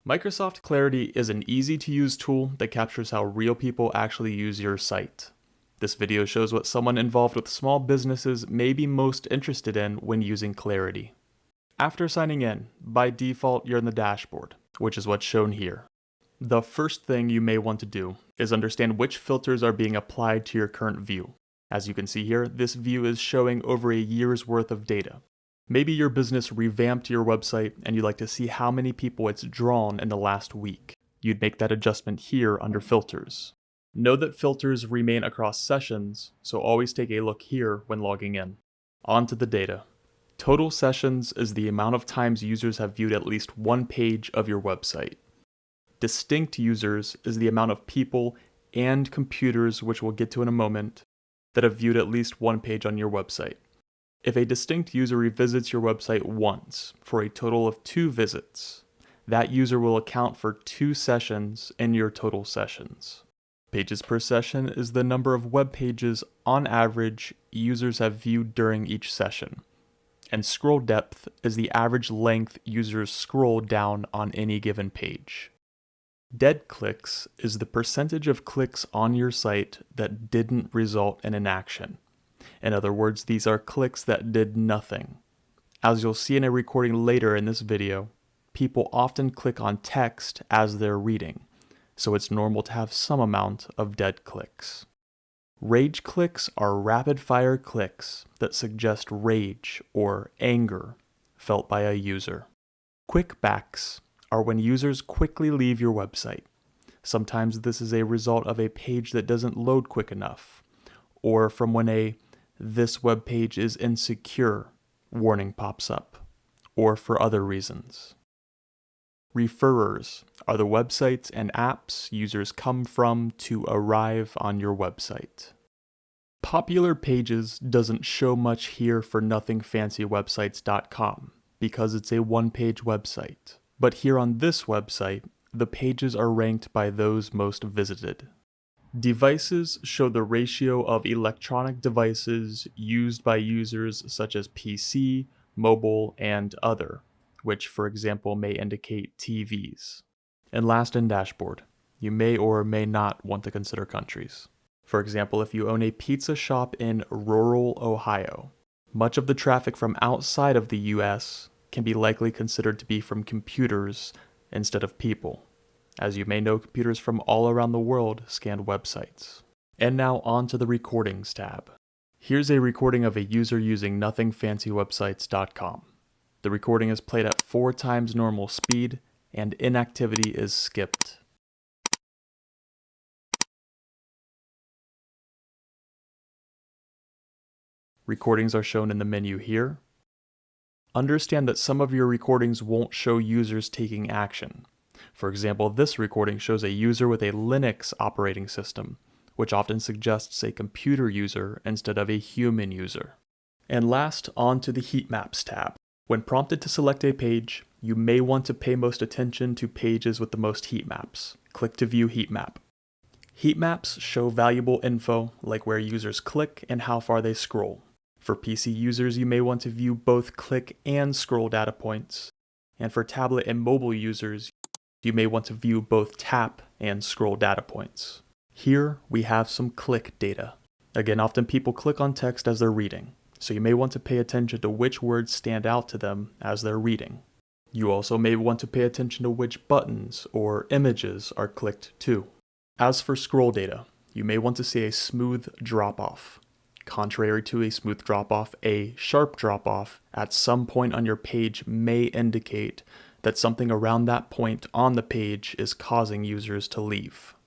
Microsoft Clarity is an easy-to-use tool that captures how real people actually use your site. This video shows what someone involved with small businesses may be most interested in when using Clarity. After signing in, by default you're in the dashboard, which is what's shown here. The first thing you may want to do is understand which filters are being applied to your current view. As you can see here, this view is showing over a year's worth of data. Maybe your business revamped your website and you'd like to see how many people it's drawn in the last week. You'd make that adjustment here under Filters. Know that filters remain across sessions, so always take a look here when logging in. On to the data. Total sessions is the amount of times users have viewed at least one page of your website. Distinct users is the amount of people and computers, which we'll get to in a moment, that have viewed at least one page on your website. If a distinct user revisits your website once for a total of 2 visits, that user will account for 2 sessions in your total sessions. Pages per session is the number of web pages on average users have viewed during each session. And scroll depth is the average length users scroll down on any given page. Dead clicks is the percentage of clicks on your site that didn't result in an action. In other words, these are clicks that did nothing. As you'll see in a recording later in this video, people often click on text as they're reading, so it's normal to have some amount of dead clicks. Rage clicks are rapid-fire clicks that suggest rage or anger felt by a user. Quick backs are when users quickly leave your website. Sometimes this is a result of a page that doesn't load quick enough, or from when "this web page is insecure" warning pops up, or for other reasons. Referrers are the websites and apps users come from to arrive on your website. Popular pages doesn't show much here for nothingfancywebsites.com because it's a one-page website. But here on this website, the pages are ranked by those most visited. Devices show the ratio of electronic devices used by users such as PC, mobile, and other, which for example may indicate TVs. And last in dashboard, you may or may not want to consider countries. For example, if you own a pizza shop in rural Ohio, much of the traffic from outside of the US can be likely considered to be from computers instead of people. As you may know, computers from all around the world scan websites. And now on to the Recordings tab. Here's a recording of a user using nothingfancywebsites.com. The recording is played at 4 times normal speed, and inactivity is skipped. Recordings are shown in the menu here. Understand that some of your recordings won't show users taking action. For example, this recording shows a user with a Linux operating system, which often suggests a computer user instead of a human user. And last, on to the Heat Maps tab. When prompted to select a page, you may want to pay most attention to pages with the most heat maps. Click to view heat map. Heat maps show valuable info like where users click and how far they scroll. For PC users, you may want to view both click and scroll data points. And for tablet and mobile users, you may want to view both tap and scroll data points. Here we have some click data. Again, often people click on text as they're reading, so you may want to pay attention to which words stand out to them as they're reading. You also may want to pay attention to which buttons or images are clicked to. As for scroll data, you may want to see a smooth drop-off. Contrary to a smooth drop-off, a sharp drop-off at some point on your page may indicate that something around that point on the page is causing users to leave.